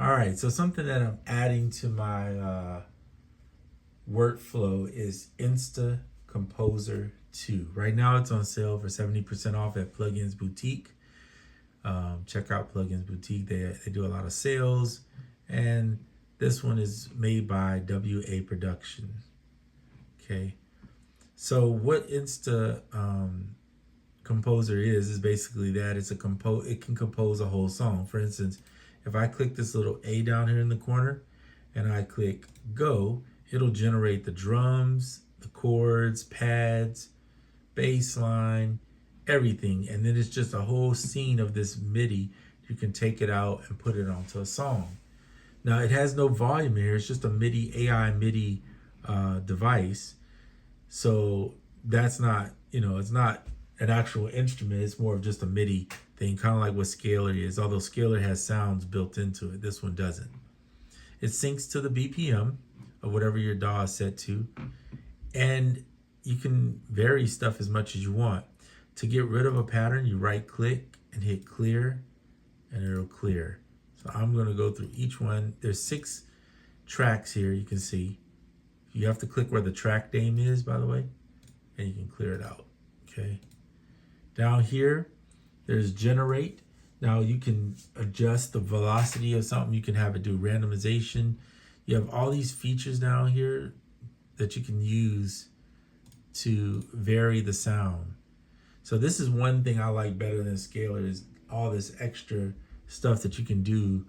All right, so something that I'm adding to my workflow is InstaComposer 2. Right now it's on sale for 70% off at Plugins Boutique. Check out Plugins Boutique. They do a lot of sales. And this one is made by WA Production. Okay. So what Composer is basically that it can compose a whole song. For instance, if I click this little A down here in the corner and I click go, it'll generate the drums, the chords, pads, bass line, everything. And then it's just a whole scene of this MIDI. You can take it out and put it onto a song. Now it has no volume here. It's just a MIDI, AI MIDI device. So that's not, it's not an actual instrument. It's more of just a MIDI thing, kind of like what Scalar is. Although Scalar has sounds built into it, this one doesn't. It syncs to the BPM of whatever your DAW is set to, and you can vary stuff as much as you want. To get rid of a pattern, you right click and hit clear, and it'll clear. So I'm going to go through each one. There's 6 tracks here, you can see. You have to click where the track name is, by the way, and you can clear it out. Okay. Down here, there's generate. Now you can adjust the velocity of something. You can have it do randomization. You have all these features down here that you can use to vary the sound. So this is one thing I like better than Scalar, is all this extra stuff that you can do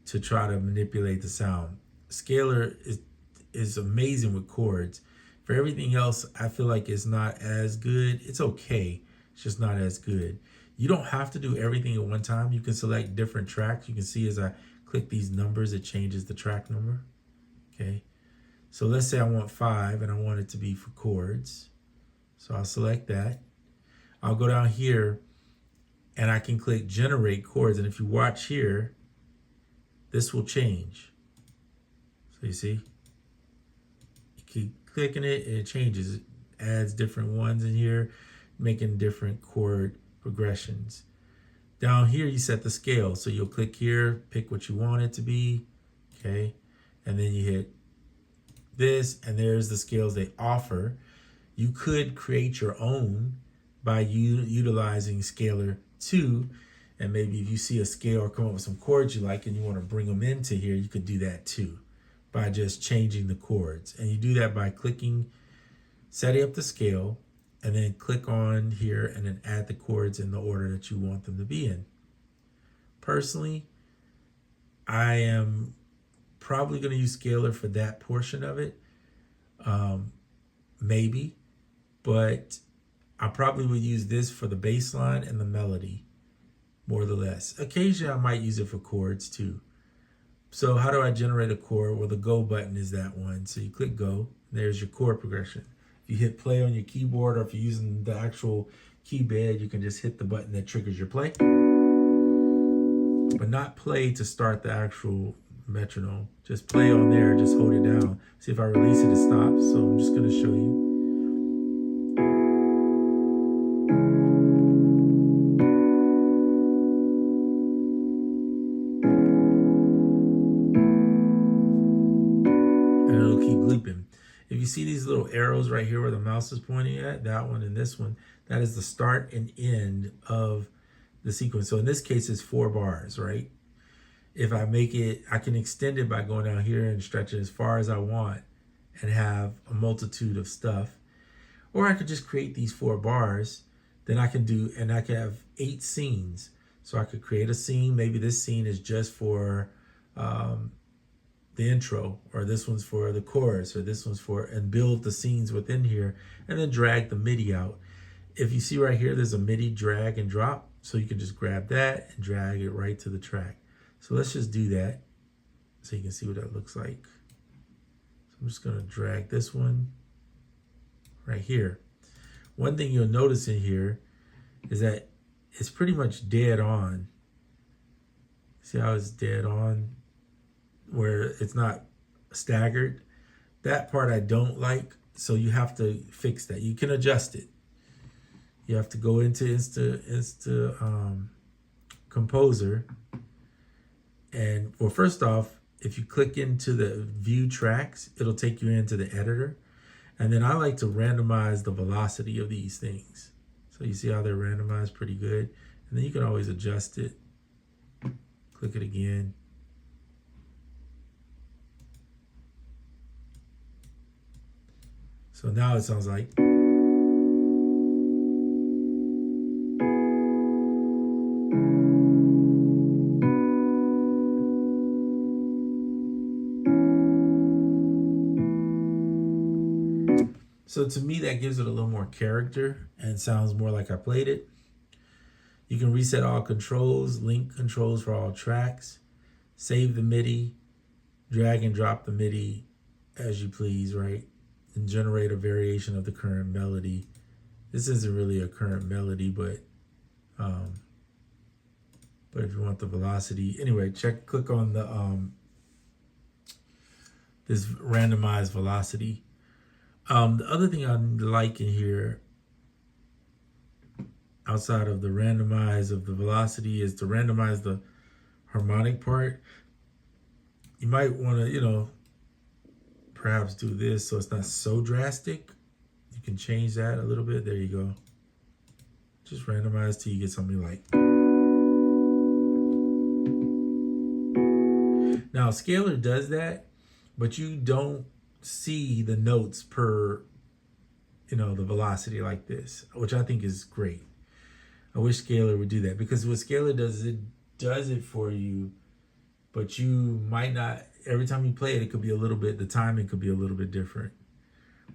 to try to manipulate the sound. Scalar is amazing with chords. For everything else, I feel like it's not as good. It's okay. It's just not as good. You don't have to do everything at one time. You can select different tracks. You can see as I click these numbers, it changes the track number. Okay. So let's say I want 5 and I want it to be for chords. So I'll select that. I'll go down here and I can click generate chords. And if you watch here, this will change. So you see? Keep clicking it and it changes. It adds different ones in here, making different chord progressions. Down here you set the scale. So you'll click here, pick what you want it to be, okay? And then you hit this, and there's the scales they offer. You could create your own by utilizing Scalar 2, and maybe if you see a scale or come up with some chords you like and you want to bring them into here, you could do that too, by just changing the chords. And you do that by clicking, setting up the scale, and then click on here and then add the chords in the order that you want them to be in. Personally, I am probably going to use Scalar for that portion of it. Maybe, but I probably would use this for the bass line and the melody, more or less. Occasionally I might use it for chords too. So how do I generate a chord? Well, the go button is that one. So you click go, there's your chord progression. If you hit play on your keyboard, or if you're using the actual keypad, you can just hit the button that triggers your play. But not play to start the actual metronome. Just play on there, just hold it down. See, if I release it, it stops. So I'm just gonna show you. And it'll keep looping. If you see these little arrows right here where the mouse is pointing at, that one and this one, that is the start and end of the sequence. So in this case, it's 4 bars, right? If I make it, I can extend it by going down here and stretch it as far as I want and have a multitude of stuff. Or I could just create these 4 bars. Then I can do, and I can have 8 scenes. So I could create a scene. Maybe this scene is just for the intro, or this one's for the chorus, or this one's for, and build the scenes within here, and then drag the MIDI out. If you see right here, there's a MIDI drag and drop. So you can just grab that and drag it right to the track. So let's just do that so you can see what that looks like. So I'm just gonna drag this one right here. One thing you'll notice in here is that it's pretty much dead on. See how it's dead on, where it's not staggered? That part I don't like, so you have to fix that. You can adjust it. You have to go into InstaComposer And well, first off, if you click into the view tracks, it'll take you into the editor. And then I like to randomize the velocity of these things. So you see how they're randomized pretty good. And then you can always adjust it. Click it again. So now it sounds like. So to me, that gives it a little more character and sounds more like I played it. You can reset all controls, link controls for all tracks, save the MIDI, drag and drop the MIDI as you please, right? And generate a variation of the current melody. This isn't really a current melody, but if you want the velocity, anyway, click on the this randomized velocity. The other thing I like in here, outside of the randomize of the velocity, is to randomize the harmonic part. You might want to, perhaps do this so it's not so drastic. You can change that a little bit. There you go. Just randomize till you get something like. Now, Scalar does that, but you don't see the notes per, the velocity like this, which I think is great. I wish Scalar would do that, because what Scalar does is it does it for you, but you might not, every time you play it, it could be a little bit, the timing could be a little bit different.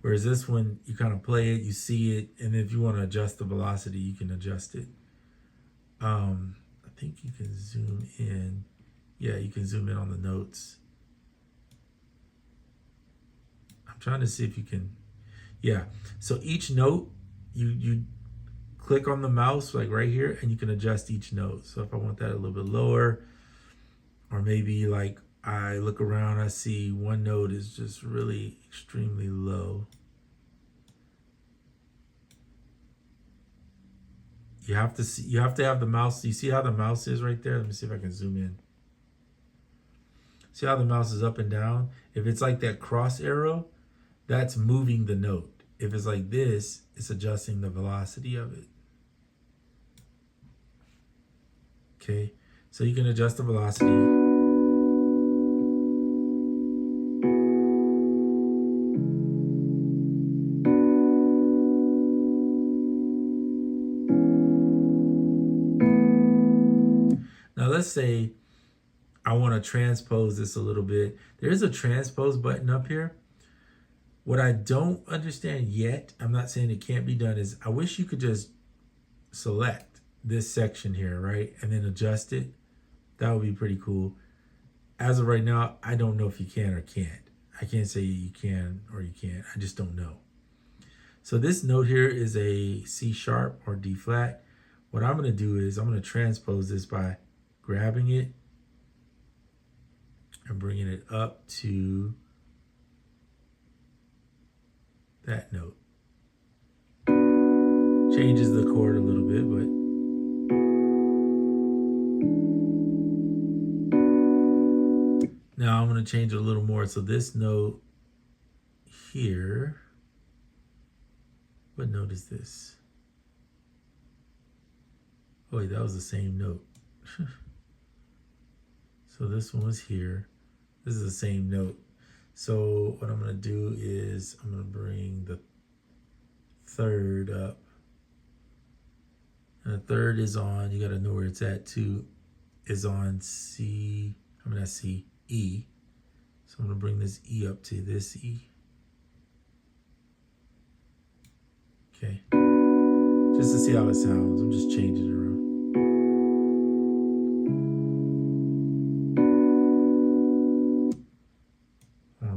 Whereas this one, you kind of play it, you see it, and if you want to adjust the velocity, you can adjust it. I think you can zoom in. Yeah, you can zoom in on the notes. I'm trying to see if you can. Yeah, so each note, you click on the mouse like right here, and you can adjust each note. So if I want that a little bit lower, or maybe like I look around, I see one note is just really extremely low. You have to have the mouse. You see how the mouse is right there? Let me see if I can zoom in. See how the mouse is up and down? If it's like that cross arrow, that's moving the note. If it's like this, it's adjusting the velocity of it. Okay, so you can adjust the velocity. Now let's say I want to transpose this a little bit. There is a transpose button up here. What I don't understand yet, I'm not saying it can't be done, is I wish you could just select this section here, right? And then adjust it. That would be pretty cool. As of right now, I don't know if you can or can't. I can't say you can or you can't. I just don't know. So this note here is a C sharp or D flat. What I'm going to do is I'm going to transpose this by grabbing it and bringing it up to that note. Changes the chord a little bit, but now I'm going to change it a little more. So this note here, what note is this? Oh wait, that was the same note. So this one was here. This is the same note. So what I'm going to do is I'm going to bring the third up. And the third is on, you got to know where it's at too, is on C, not C, E. So I'm going to bring this E up to this E. Okay. Just to see how it sounds. I'm just changing it around.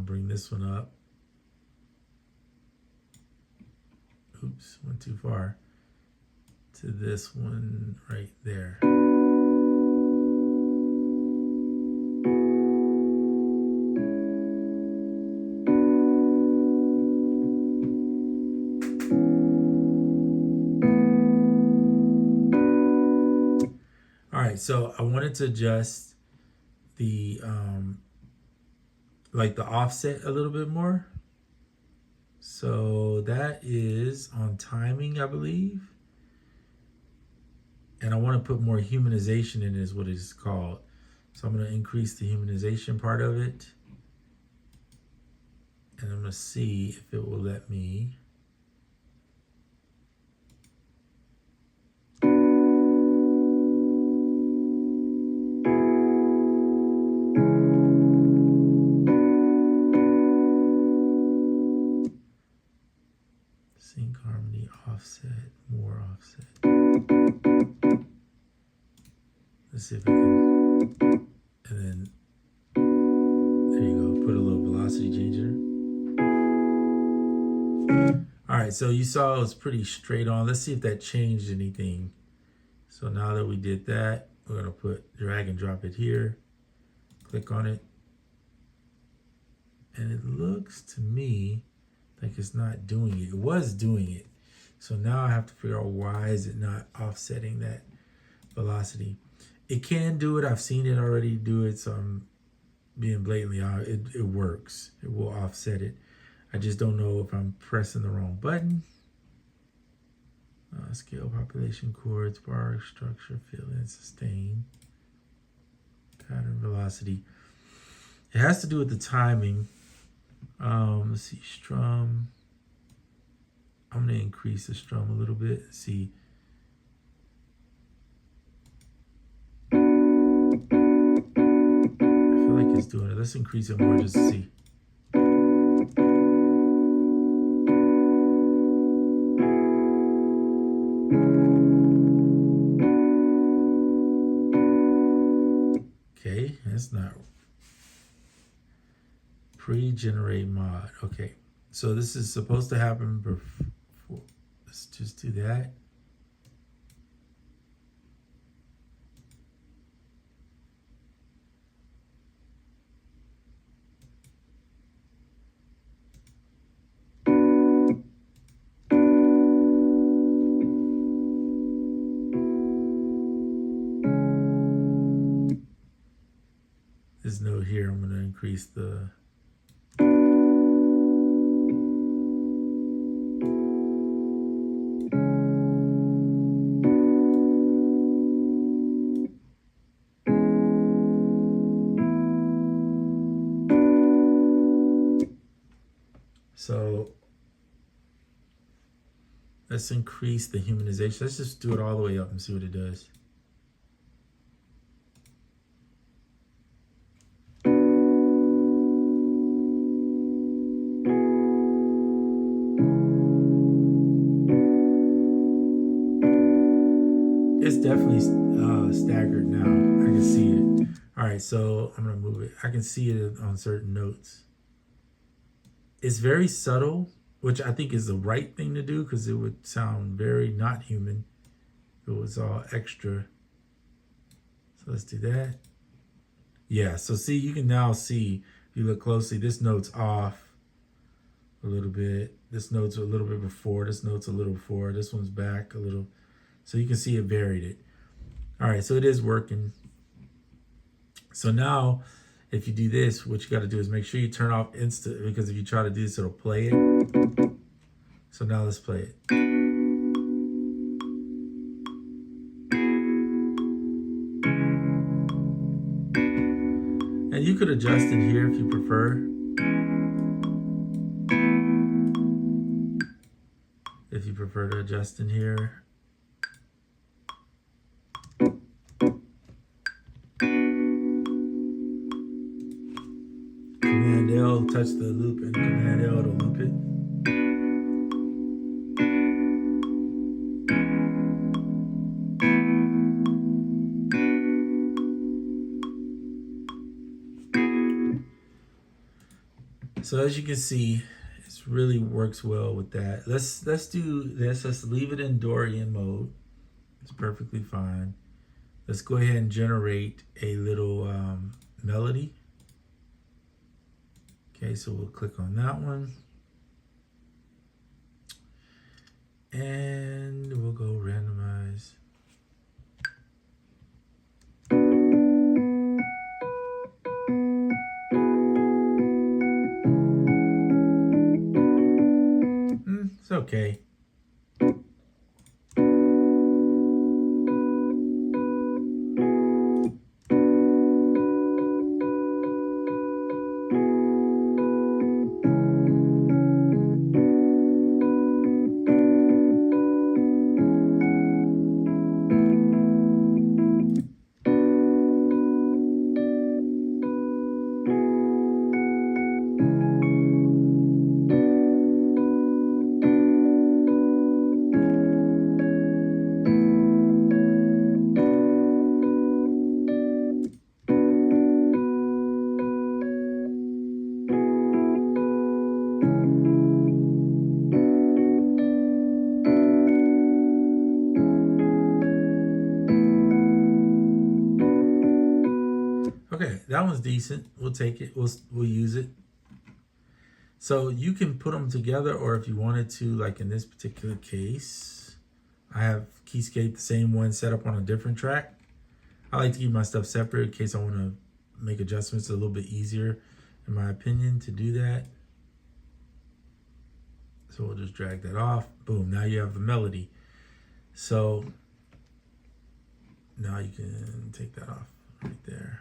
Bring this one up. Oops, went too far. To this one right there. All right, so I wanted to adjust the like the offset a little bit more. So that is on timing, I believe. And I want to put more humanization in it, is what it's called. So I'm going to increase the humanization part of it. And I'm going to see if it will let me. Sync, harmony, offset, more offset. Let's see if we can. And then, there you go. Put a little velocity changer. All right, so you saw it was pretty straight on. Let's see if that changed anything. So now that we did that, we're gonna drag and drop it here. Click on it. And it looks to me like it's not doing it. It was doing it. So now I have to figure out why is it not offsetting that velocity. It can do it. I've seen it already do it, so I'm being blatantly honest. It works. It will offset it. I just don't know if I'm pressing the wrong button. Scale, population, chords, bar, structure, fill in, sustain, pattern, velocity. It has to do with the timing. Let's see, strum. I'm going to increase the strum a little bit. See. I feel like it's doing it. Let's increase it more just to see. Okay, that's not pre-generate mod. Okay, so this is supposed to happen before. Let's just do that. This note here, I'm going to increase the so let's increase the humanization. Let's just do it all the way up and see what it does. It's definitely staggered now. I can see it. All right, so I'm gonna move it. I can see it on certain notes. It's very subtle, which I think is the right thing to do because it would sound very not human if it was all extra. So let's do that. Yeah, so see, you can now see, if you look closely, this note's off a little bit. This note's a little bit before. This note's a little before. This one's back a little. So you can see it varied it. All right, so it is working. So now, if you do this, what you got to do is make sure you turn off instant, because if you try to do this, it'll play it. So now let's play it. And you could adjust it here if you prefer. If you prefer to adjust in here. Command L, touch the loop, and Command L to loop it. So as you can see, it really works well with that. Let's do this. Let's leave it in Dorian mode. It's perfectly fine. Let's go ahead and generate a little melody. Okay, so we'll click on that one. And we'll go randomize. okay. Okay, that one's decent. We'll take it. We'll use it. So you can put them together, or if you wanted to, like in this particular case, I have Keyscape, the same one, set up on a different track. I like to keep my stuff separate in case I want to make adjustments. A little bit easier, in my opinion, to do that. So we'll just drag that off. Boom, now you have the melody. So now you can take that off right there.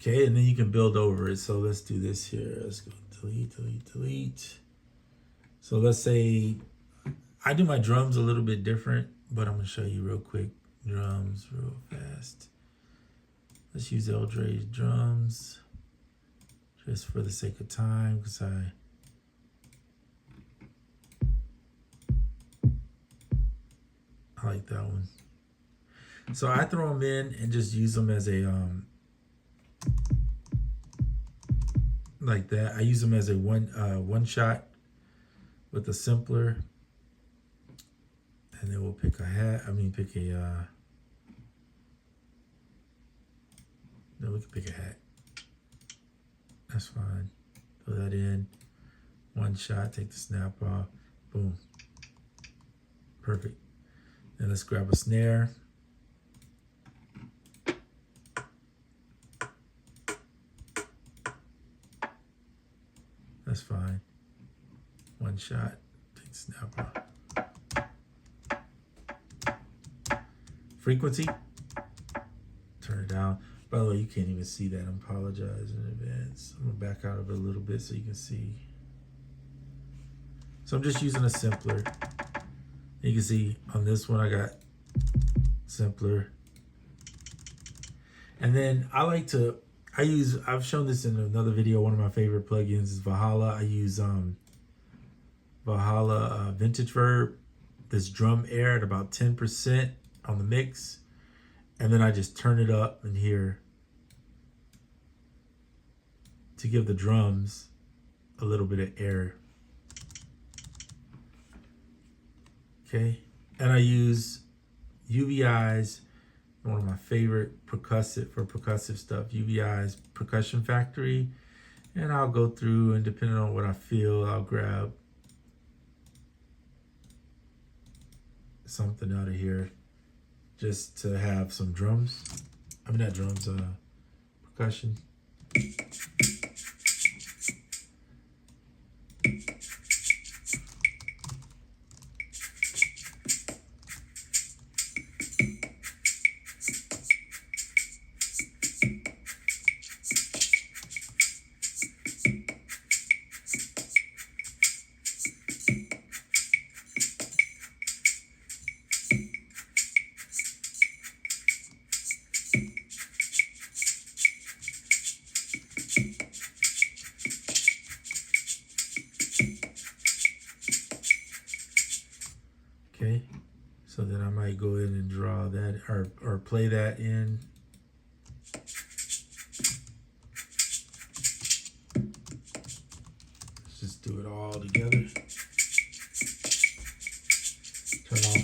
Okay, and then you can build over it. So let's do this here. Let's go delete, delete, delete. So let's say I do my drums a little bit different, but I'm gonna show you real quick. Drums real fast. Let's use Eldre's drums just for the sake of time, because I like that one. So I throw them in and just use them as a like that. I use them as a one shot with a simpler, and then we'll pick a hat. Pick a. No, we can pick a hat. That's fine. Throw that in. One shot. Take the snap off. Boom. Perfect. Then let's grab a snare. That's fine. One shot. Take the snap off. Frequency. Turn it down. By the way, you can't even see that. I apologize in advance. I'm gonna back out of it a little bit so you can see. So I'm just using a simpler. You can see on this one I got simpler. And then I've shown this in another video. One of my favorite plugins is Valhalla. I use Valhalla Vintage Verb, this drum air at about 10% on the mix. And then I just turn it up in here to give the drums a little bit of air. Okay, and I use UVI's, one of my favorite percussive stuff, UVI's Percussion Factory. And I'll go through, and depending on what I feel, I'll grab something out of here just to have some drums. Not drums, percussion. Okay, so then I might go in and draw that or play that in. Let's just do it all together.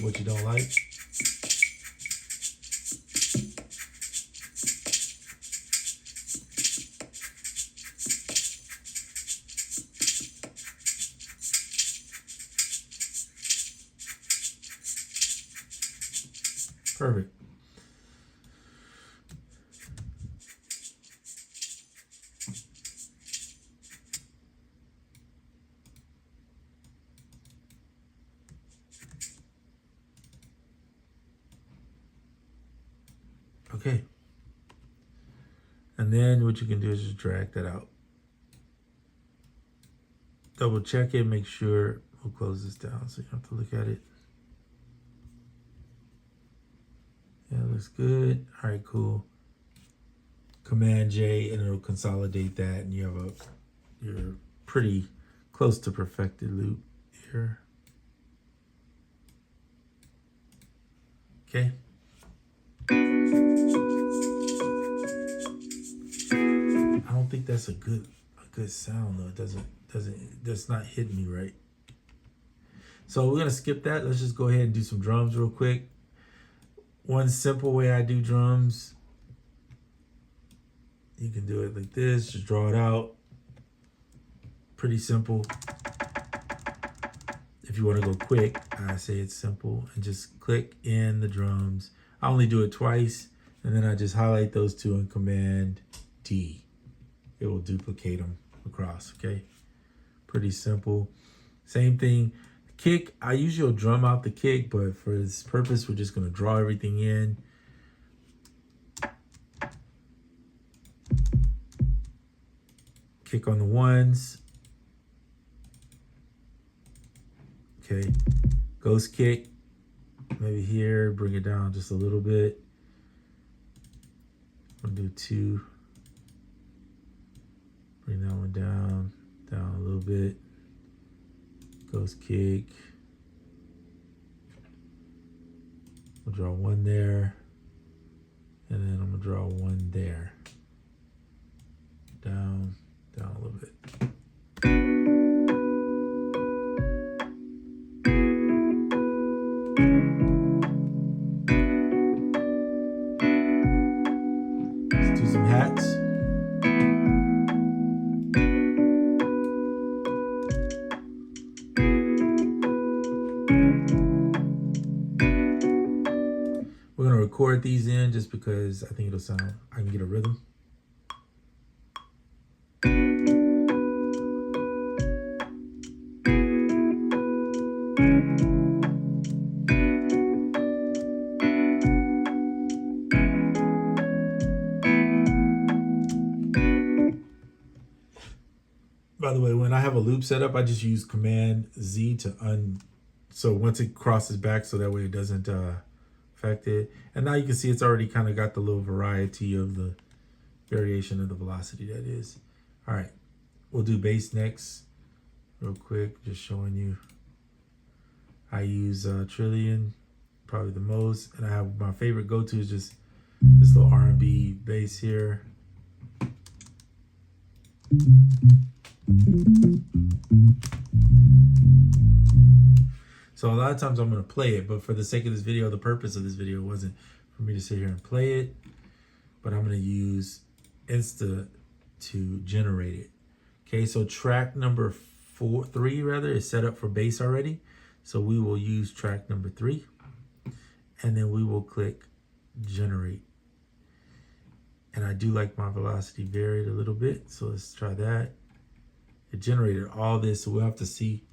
what you don't like. Perfect. Okay. And then what you can do is just drag that out. Double check it, make sure. We'll close this down so you don't have to look at it. Yeah, it looks good. All right, cool. Command J and it'll consolidate that, and you have you're pretty close to perfected loop here. Okay. I don't think that's a good sound though. That's not hitting me right. So we're gonna skip that. Let's just go ahead and do some drums real quick. One simple way I do drums, you can do it like this, just draw it out. Pretty simple. If you want to go quick, I say it's simple, and just click in the drums. I only do it twice, and then I just highlight those two and Command D. It will duplicate them across, okay? Pretty simple. Same thing. Kick, I usually drum out the kick, but for this purpose, we're just gonna draw everything in. Kick on the ones. Okay, ghost kick, maybe here, bring it down just a little bit. I'm gonna do 2. Bring that one down a little bit. Ghost kick. We'll draw 1 there, and then I'm gonna draw 1 there. Down a little bit. Let's do some hats. We're gonna record these in just because I think it'll sound, I can get a rhythm. By the way, when I have a loop set up, I just use Command Z to so once it crosses back, so that way it doesn't affect it. And now you can see it's already kind of got the little variety of the variation of the velocity that is. All right, we'll do bass next real quick, just showing you. I use Trillion probably the most, and I have my favorite go-to is just this little R&B bass here. So a lot of times I'm going to play it, but for the sake of this video, the purpose of this video wasn't for me to sit here and play it, but I'm going to use Insta to generate it. Okay, so track number 3 is set up for bass already. So we will use track number 3, and then we will click generate. And I do like my velocity varied a little bit, so let's try that. It generated all this, so we'll have to see.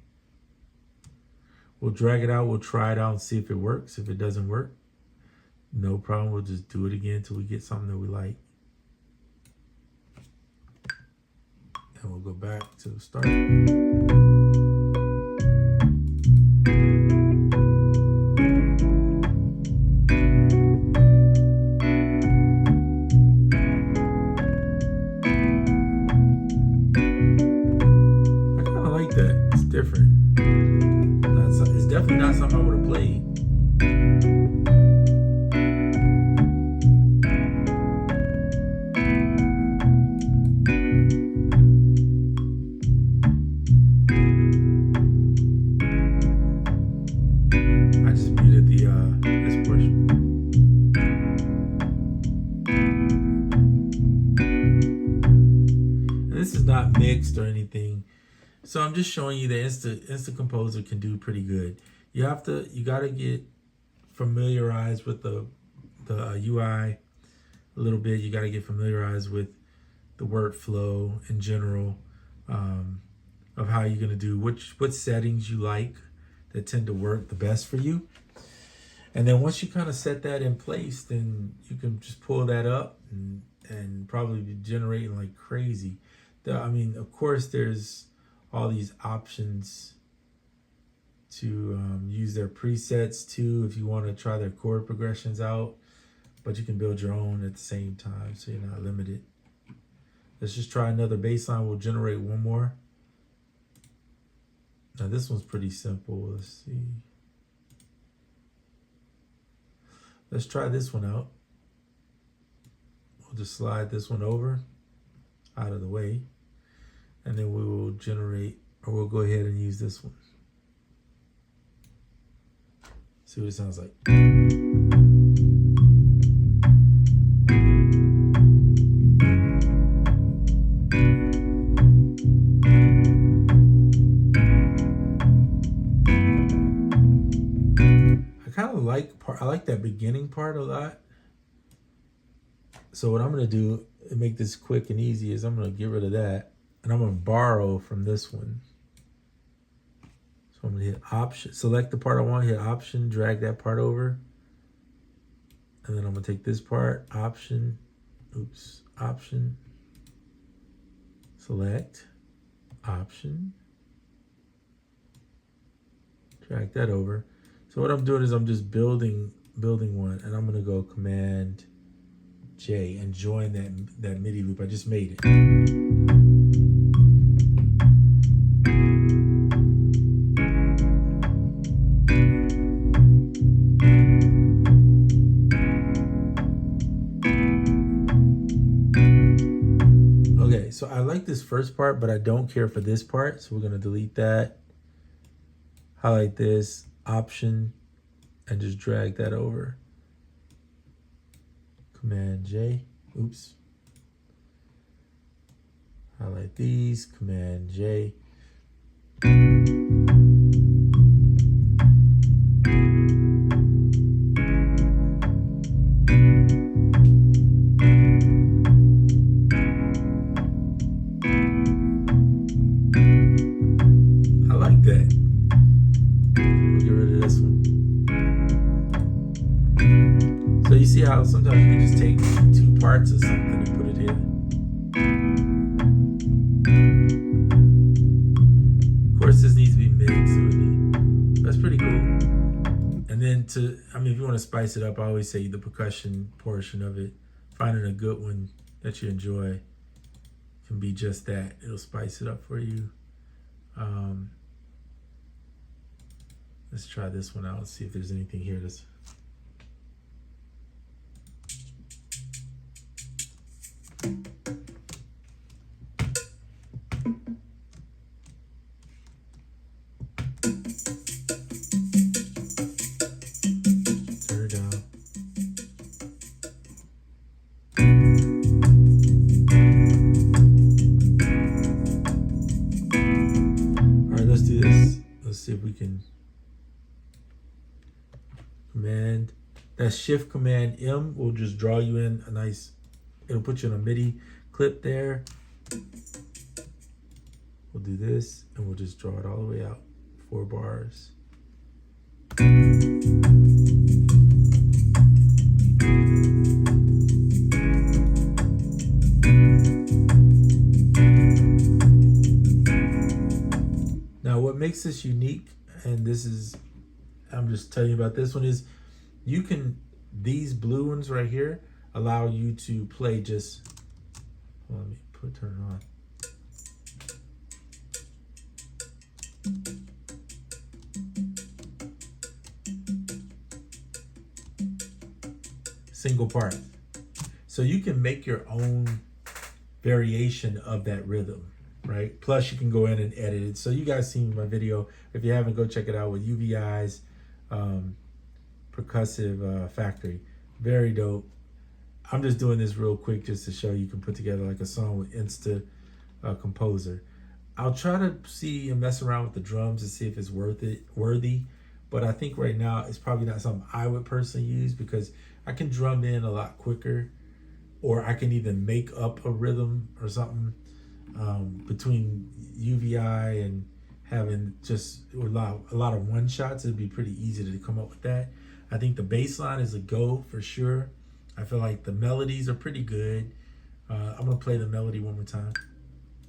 We'll drag it out, we'll try it out and see if it works. If it doesn't work, no problem, we'll just do it again until we get something that we like. And we'll go back to the start. Different. It's definitely not something I would have played. I just muted this is not mixed or anything. So I'm just showing you that InstaComposer can do pretty good. You gotta get familiarized with the UI a little bit. You gotta get familiarized with the workflow in general, of how you're gonna do what settings you like that tend to work the best for you. And then once you kind of set that in place, then you can just pull that up and probably be generating like crazy. I mean, of course, there's all these options to use their presets too if you want to try their chord progressions out, but you can build your own at the same time, so you're not limited. Let's just try another bass line. We'll generate one more. Now this one's pretty simple. Let's see. Let's try this one out. We'll just slide this one over out of the way, and then we will generate, or we'll go ahead and use this one. See what it sounds like. I like that beginning part a lot. So what I'm going to do to make this quick and easy is I'm going to get rid of that, and I'm going to borrow from this one. So I'm going to hit Option, select the part I want, hit Option, drag that part over, and then I'm going to take this part, Option, select, Option, drag that over. So what I'm doing is I'm just building one, and I'm gonna go Command J and join that MIDI loop. I just made it. Okay, so I like this first part, but I don't care for this part. So we're gonna delete that, highlight this, Option, and just drag that over. Command J, highlight these, Command J. I like that. We'll get rid of this one. So you see how sometimes you can just take two parts of something and put it here. Of course, this needs to be mixed. That's pretty cool. And then if you want to spice it up, I always say the percussion portion of it, finding a good one that you enjoy can be just that. It'll spice it up for you. Let's try this one out. See if there's anything here that's... Turn it down. All right, let's do this. Let's see if we can Command, that Shift Command M will just draw you in a nice, it'll put you in a MIDI clip there. We'll do this and we'll just draw it all the way out, 4 bars. Now what makes this unique, and this is, I'm just telling you about this one, is you can, these blue ones right here allow you to play just, well, let me turn it on. Single part. So you can make your own variation of that rhythm, right? Plus you can go in and edit it. So you guys seen my video. If you haven't, go check it out with UVI's percussive factory. Very dope. I'm just doing this real quick just to show you can put together like a song with Composer. I'll try to see and mess around with the drums to see if it's worthy. But I think right now it's probably not something I would personally use because I can drum in a lot quicker, or I can even make up a rhythm or something between UVI and having just a lot of one shots. It'd be pretty easy to come up with that. I think the bass line is a go for sure. I feel like the melodies are pretty good. I'm gonna play the melody one more time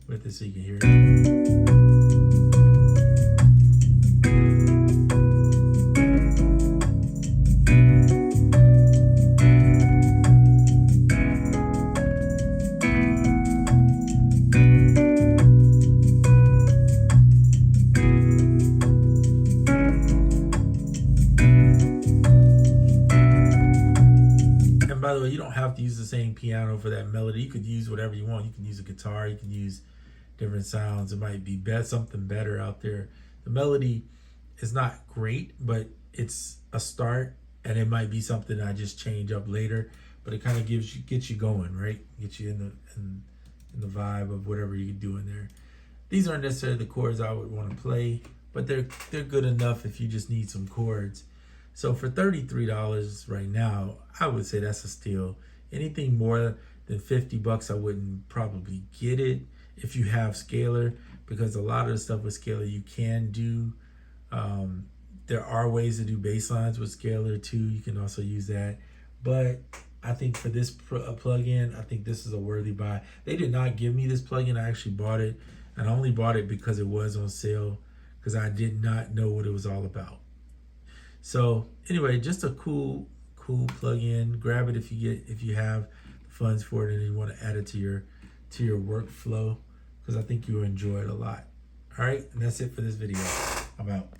with it so you can hear it. And by the way, you don't have to use the same piano for that melody. You could use whatever you want. You can use a guitar, you can use different sounds. It might be something better out there. The melody is not great, but it's a start, and it might be something I just change up later. But it kind of gets you going, right? Get you in the vibe of whatever you're doing there. These aren't necessarily the chords I would want to play, but they're good enough if you just need some chords. So for $33 right now, I would say that's a steal. Anything more than $50, I wouldn't probably get it if you have Scalar, because a lot of the stuff with Scalar you can do. There are ways to do bass lines with Scalar too. You can also use that. But I think for this plugin, I think this is a worthy buy. They did not give me this plugin. I actually bought it, and I only bought it because it was on sale, because I did not know what it was all about. So anyway, just a cool plugin. Grab it if you have the funds for it and you want to add it to your workflow, because I think you'll enjoy it a lot. All right, and that's it for this video. I'm out.